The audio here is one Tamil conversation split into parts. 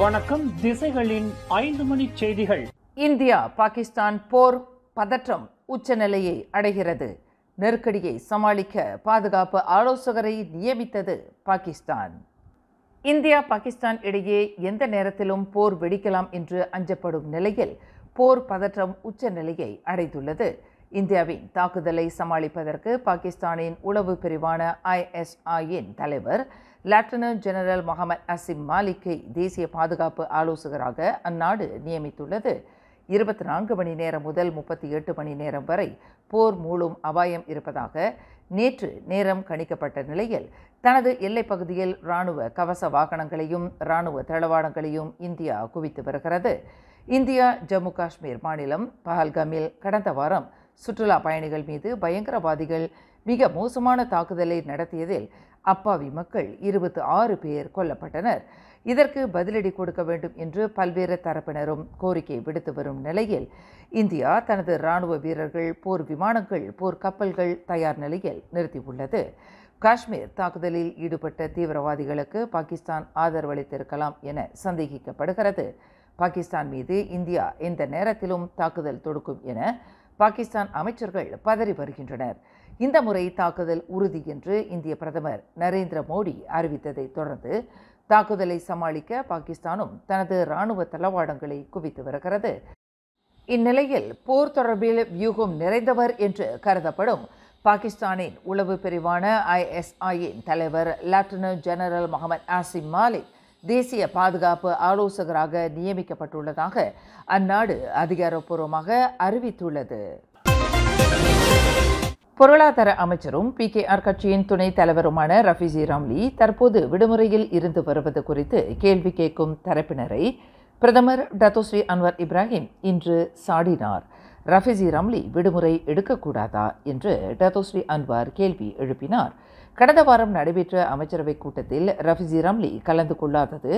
வணக்கம். திசைகளின் 5 மணி செய்திகள். இந்தியா பாகிஸ்தான் போர் பதற்றம் உச்சநிலையை அடைகிறது. நெருக்கடியை சமாளிக்க பாதுகாப்பு ஆலோசகரை நியமித்தது பாகிஸ்தான். இந்தியா பாகிஸ்தான் இடையே எந்த நேரத்திலும் போர் வெடிக்கலாம் என்று அஞ்சப்படும் நிலையில் போர் பதற்றம் உச்சநிலையை அடைந்துள்ளது. இந்தியாவின் தாக்குதலை சமாளிப்பதற்கு பாகிஸ்தானின் உளவு பிரிவான ISIயின் தலைவர் லெப்டினன்ட் ஜெனரல் முகமது அசிம் மாலிக்கை தேசிய பாதுகாப்பு ஆலோசகராக அந்நாடு நியமித்துள்ளது. 24 மணி நேரம் முதல் 38 மணி நேரம் வரை போர் மூளும் அபாயம் இருப்பதாக நேற்று நேரம் கணிக்கப்பட்ட நிலையில் தனது எல்லைப் பகுதியில் இராணுவ கவச வாகனங்களையும் இராணுவ தளவாடங்களையும் இந்தியா குவித்து வருகிறது. இந்தியா ஜம்மு காஷ்மீர் மாநிலம் பஹல்காமில் கடந்த வாரம் சுற்றுலா பயணிகள் மீது பயங்கரவாதிகள் மிக மோசமான தாக்குதலை நடத்தியதில் அப்பாவி மக்கள் 26 பேர் கொல்லப்பட்டனர். இதற்கு பதிலடி கொடுக்க வேண்டும் என்று பல்வேறு தரப்பினரும் கோரிக்கை விடுத்து வரும் நிலையில் இந்தியா தனது இராணுவ வீரர்கள், போர் விமானங்கள், போர் கப்பல்கள் தயார் நிலையில் நிறுத்தியுள்ளது. காஷ்மீர் தாக்குதலில் ஈடுபட்ட தீவிரவாதிகளுக்கு பாகிஸ்தான் ஆதரவளித்திருக்கலாம் என சந்தேகிக்கப்படுகிறது. பாகிஸ்தான் மீது இந்தியா எந்த நேரத்திலும் தாக்குதல் தொடுக்கும் என பாகிஸ்தான் அமைச்சர்கள் பதறி வருகின்றனர். இந்த முறை தாக்குதல் உறுதி என்று இந்திய பிரதமர் நரேந்திர மோடி அறிவித்ததை தொடர்ந்து தாக்குதலை சமாளிக்க பாகிஸ்தானும் தனது இராணுவ தளவாடங்களை குவித்து வருகிறது. இந்நிலையில் போர் தொடர்பில் வியூகம் நிறைந்தவர் என்று கருதப்படும் பாகிஸ்தானின் உளவு பிரிவான ISIயின் தலைவர் லெப்டினன்ட் ஜெனரல் முகமது அசிம் மாலிக் தேசிய பாதுகாப்பு ஆலோசகராக நியமிக்கப்பட்டுள்ளதாக அந்நாடு அதிகாரப்பூர்வமாக அறிவித்துள்ளது. பொருளாதார அமைச்சரும் PKR கட்சியின் துணைத் தலைவருமான ரஃபீசி ராம்லி தற்போது விடுமுறையில் இருந்து வருவது குறித்து கேள்வி கேட்கும் தரப்பினரை பிரதமர் டத்தோஸ்ரீ அன்வர் இப்ராஹிம் இன்று சாடினார். ரஃபீசி ராம்லி விடுமுறை எடுக்கக்கூடாதா என்று டத்தோஸ்ரீ அன்வர் கேள்வி எழுப்பினார். கடந்த வாரம் நடைபெற்ற அமைச்சரவைக் கூட்டத்தில் ரஃபீசி ராம்லி கலந்து கொள்ளாதது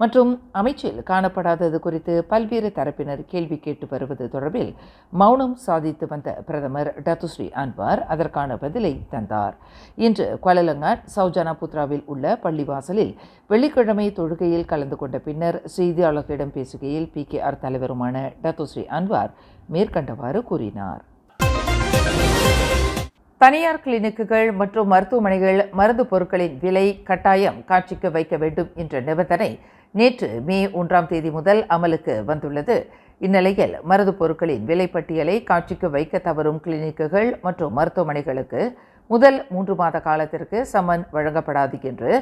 மற்றும் அமைச்சில் காணப்படாதது குறித்து பல்வேறு தரப்பினர் கேள்வி கேட்டு வருவது தொடர்பில் மௌனம் சாதித்து வந்த பிரதமர் டத்தோஸ்ரீ அன்வர் அதற்கான பதிலை தந்தார். இன்று குவாலலங்காட் சௌஜானா புத்ராவில் உள்ள பள்ளிவாசலில் வெள்ளிக்கிழமை தொழுகையில் கலந்து கொண்ட பின்னர் செய்தியாளர்களிடம் பேசுகையில் PKR தலைவருமான டத்தோஸ்ரீ அன்வர் மேற்கண்டவாறு கூறினார். தனியார் கிளினிக்குகள் மற்றும் மருத்துவமனைகள் மருந்து பொருட்களின் விலை கட்டாயம் காட்சிக்கு வைக்க வேண்டும் என்ற நிபந்தனை நேற்று மே 1ஆம் தேதி முதல் அமலுக்கு வந்துள்ளது. இந்நிலையில் மருந்து பொருட்களின் விலை பட்டியலை காட்சிக்கு வைக்க தவறும் கிளினிக்குகள் மற்றும் மருத்துவமனைகளுக்கு முதல் 3 மாத காலத்திற்கு சம்மன் வழங்கப்படாது என்று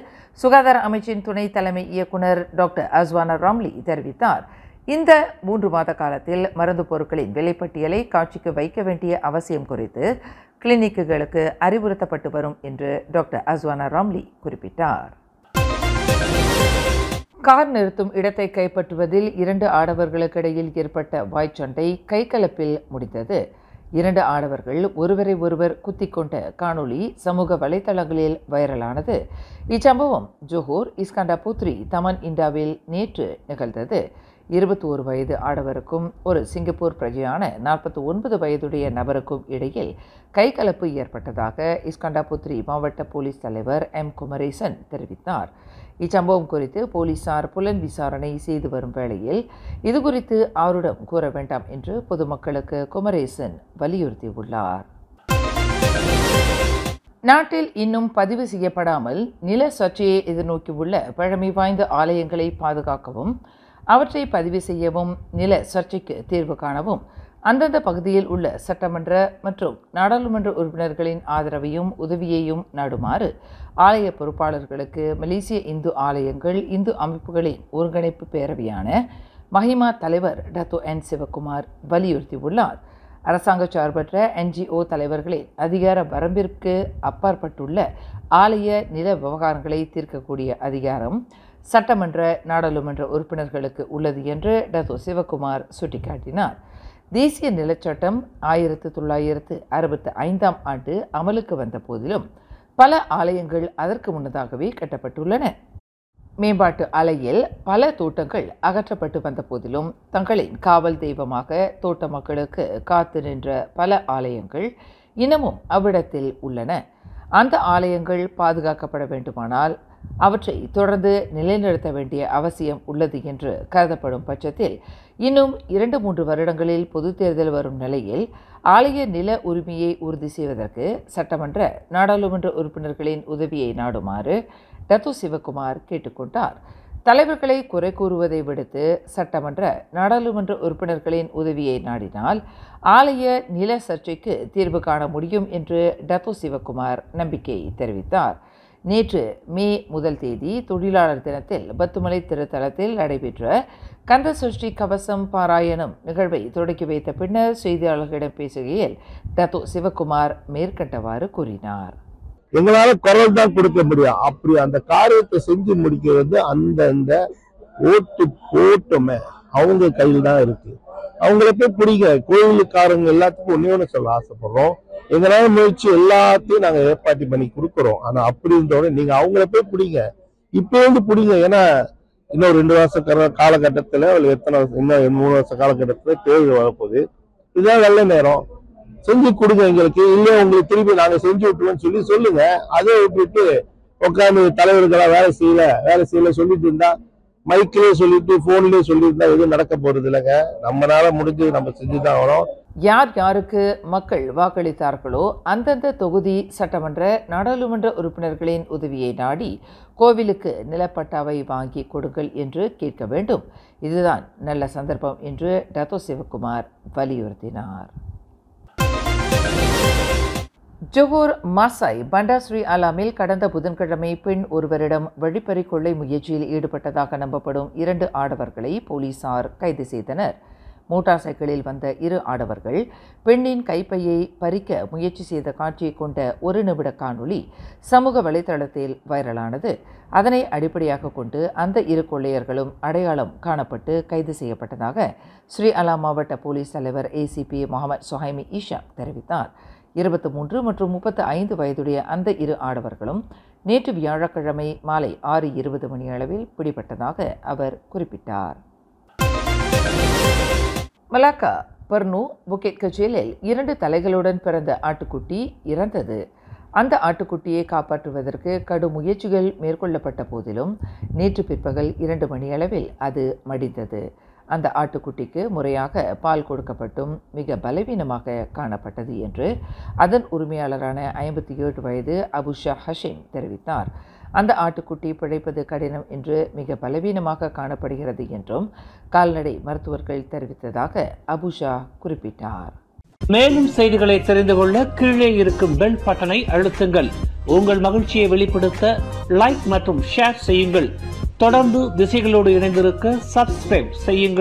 சுகாதார அமைச்சின் துணை தலைமை இயக்குனர் டாக்டர் அஸ்வானா ராம்லி தெரிவித்தார். இந்த 3 மாத காலத்தில் மருந்து பொருட்களின் விலைப்பட்டியலை காட்சிக்கு வைக்க வேண்டிய அவசியம் குறித்து கிளினிக்குகளுக்கு அறிவுறுத்தப்பட்டு வரும் என்று டாக்டர் அஸ்வானா ராம்லி குறிப்பிட்டார். கார் நிறுத்தும் இடத்தை கைப்பற்றுவதில் 2 ஆடவர்களுக்கிடையில் ஏற்பட்ட வாய்ச்சண்டை கைகலப்பில் முடிந்தது. 2 ஆடவர்கள் ஒருவரை ஒருவர் குத்திக்கொண்ட காணொளி சமூக வலைதளங்களில் வைரலானது. இச்சம்பவம் ஜோஹர் இஸ்கண்டாபுத்ரி தமன் இண்டாவில் நேற்று நிகழ்ந்தது. 21 வயது ஆடவருக்கும் ஒரு சிங்கப்பூர் பிரஜையான 49 வயதுடைய நபருக்கும் இடையில் கைகலப்பு ஏற்பட்டதாக இஸ்கண்டாபுத்ரி மாவட்ட போலீஸ் தலைவர் குமரேசன் தெரிவித்தார். இச்சம்பவம் குறித்து போலீசார் புலன் விசாரணை செய்து வரும் வேளையில் இதுகுறித்து ஆருடம் கூற வேண்டாம் என்று பொதுமக்களுக்கு குமரேசன் வலியுறுத்தியுள்ளார். நாட்டில் இன்னும் பதிவு செய்யப்படாமல் நில சர்ச்சையை எதிர்நோக்கியுள்ள பழமை வாய்ந்த ஆலயங்களை பாதுகாக்கவும் அவற்றை பதிவு செய்யவும் நில சர்ச்சைக்கு தீர்வு காணவும் அந்தந்த பகுதியில் உள்ள சட்டமன்ற மற்றும் நாடாளுமன்ற உறுப்பினர்களின் ஆதரவையும் உதவியையும் நாடுமாறு ஆலய பொறுப்பாளர்களுக்கு மலேசிய இந்து ஆலயங்கள் இந்து அமைப்புகளின் ஒருங்கிணைப்பு பேரவையான மஹிமா தலைவர் டத்தோ சிவகுமார் வலியுறுத்தியுள்ளார். அரசாங்க சார்பற்ற NGO தலைவர்களின் அதிகார வரம்பிற்கு அப்பாற்பட்டுள்ள ஆலய நில விவகாரங்களை தீர்க்கக்கூடிய அதிகாரம் சட்டமன்ற நாடாளுமன்ற உறுப்பினர்களுக்கு உள்ளது என்று டத்தோ சிவகுமார் சுட்டிக்காட்டினார். தேசிய நிலச்சட்டம் 1965ஆம் ஆண்டு அமலுக்கு வந்த போதிலும் பல ஆலயங்கள் அதற்கு முன்னதாகவே கட்டப்பட்டுள்ளன. மேம்பாட்டு அலையில் பல தோட்டங்கள் அகற்றப்பட்டு வந்த போதிலும் தங்களின் காவல் தெய்வமாக தோட்ட மக்களுக்கு காத்து நின்ற பல ஆலயங்கள் இன்னமும் அவ்விடத்தில் உள்ளன. அந்த ஆலயங்கள் பாதுகாக்கப்பட வேண்டுமானால் அவற்றை தொடர்ந்து நிலைநிறுத்த வேண்டிய அவசியம் உள்ளது என்று கருதப்படும் பட்சத்தில் இன்னும் 2-3 வருடங்களில் பொதுத் தேர்தல் வரும் நிலையில் ஆலய நில உரிமையை உறுதி செய்வதற்கு சட்டமன்ற நாடாளுமன்ற உறுப்பினர்களின் உதவியை நாடுமாறு டத்தோ சிவக்குமார் கேட்டுக்கொண்டார். தலைவர்களை குறை கூறுவதை விடுத்து சட்டமன்ற நாடாளுமன்ற உறுப்பினர்களின் உதவியை நாடினால் ஆலய நில சர்ச்சைக்கு தீர்வு காண முடியும் என்று டத்தோ சிவக்குமார் நம்பிக்கை தெரிவித்தார். நேற்று மே 1 தொழிலாளர் தினத்தில் பத்துமலை திருத்தலத்தில் நடைபெற்ற கந்தசஷ்டி கவசம் பாராயணம் நிகழ்வை தொடக்கி வைத்த பின்னர் செய்தியாளர்களிடம் பேசுகையில் டத்தோ சிவக்குமார் மேற்கண்டவாறு கூறினார். எங்களால குரல் தான் கொடுக்க முடியும். அப்படி அந்த காரியத்தை செஞ்சு முடிக்கிறது அந்தந்த ஓட்டு போட்டுமே அவங்க கையில் தான் இருக்கு. அவங்கள போய் பிடிங்க. கோயிலுக்காரங்க எல்லாத்துக்கும் ஒண்ணு சொல்ல ஆசைப்படுறோம். எங்களால முயற்சி எல்லாத்தையும் நாங்க ஏற்பாடு பண்ணி கொடுக்குறோம். ஆனா அப்படி இருந்தோட நீங்க அவங்கள போய் பிடிங்க. இப்ப இருந்து பிடிங்க. ஏன்னா இன்னும் 2 வருஷ காலகட்டத்துல எத்தனை இன்னும் 3 வருஷ காலகட்டத்துல தேர்தல் வரப்போகுது. இதுதான் நல்ல நேரம். செஞ்சு கொடுங்க எங்களுக்கு. இல்லையா உங்களுக்கு திருப்பி நாங்க செஞ்சு விட்டுருவோம்னு சொல்லுங்க. அதை விட்டுட்டு உட்காந்து தலைவர்களா வேலை செய்யல சொல்லிட்டு இருந்தா மைக்கிலே சொல்லிட்டு போன்லயே சொல்லிட்டு எதுவும் நடக்க போறது இல்லைங்க. நம்மளால முடிஞ்சு நம்ம செஞ்சுதான் ஆகணும். யார் யாருக்கு மக்கள் வாக்களித்தார்களோ அந்தந்த தொகுதி சட்டமன்ற நாடாளுமன்ற உறுப்பினர்களின் உதவியை நாடி கோவிலுக்கு நிலப்பட்டாவை வாங்கி கொடுங்கள் என்று கேட்க வேண்டும். இதுதான் நல்ல சந்தர்ப்பம் என்று டத்தோ சிவக்குமார் வலியுறுத்தினார். ஜோஹர் மாசாய் பண்டார் ஸ்ரீ அலாமில் கடந்த புதன்கிழமை பெண் ஒருவரிடம் வழிப்பறி கொள்ளை முயற்சியில் ஈடுபட்டதாக நம்பப்படும் 2 ஆடவர்களை போலீசார் கைது செய்தனர். மோட்டார் சைக்கிளில் வந்த 2 ஆடவர்கள் பெண்ணின் கைப்பையை பறிக்க முயற்சி செய்த காட்சியை கொண்ட 1 நிமிட காணொளி சமூக வலைதளத்தில் வைரலானது. அதனை அடிப்படையாக கொண்டு அந்த 2 கொள்ளையர்களும் அடையாளம் காணப்பட்டு கைது செய்யப்பட்டதாக ஸ்ரீ அலாம் மாவட்ட போலீஸ் தலைவர் ACP முகமது சுஹைமி ஈஷா தெரிவித்தார். 23 மற்றும் 35 வயதுடைய அந்த 2 ஆடவர்களும் நேற்று வியாழக்கிழமை மாலை 6:20 மணி அளவில் பிடிபட்டதாக அவர் குறிப்பிட்டார். மலாக்கா பர்னு புக்கெட் கஜேலில் 2 தலைகளுடன் பிறந்த ஆட்டுக்குட்டி இறந்தது. அந்த ஆட்டுக்குட்டியை காப்பாற்றுவதற்கு கடும் முயற்சிகள் மேற்கொள்ளப்பட்ட போதிலும் நேற்று பிற்பகல் 2 மணி அளவில் அது மடிந்தது. அந்த ஆட்டுக்குட்டிக்கு முறையாக பால் கொடுக்கப்பட்டும் மிக பலவீனமாக காணப்பட்டது என்று அதன் உரிமையாளரான 57 வயது அபுஷா ஹஷீம் தெரிவித்தார். அந்த ஆட்டுக்குட்டி பிழைப்பது கடினம் என்று மிக பலவீனமாக காணப்படுகிறது என்றும் கால்நடை மருத்துவர்கள் தெரிவித்ததாக அபுஷா குறிப்பிட்டார். மேலும் செய்திகளை தெரிந்து கொள்ள கீழே இருக்கும் பெல் பட்டனை அழுத்துங்கள். உங்கள் மகிழ்ச்சியை வெளிப்படுத்த லைக் மற்றும் ஷேர் செய்யுங்கள். தொடர்ந்து திசைகளோடு இணைந்திருக்க சப்ஸ்கிரைப் செய்யுங்கள்.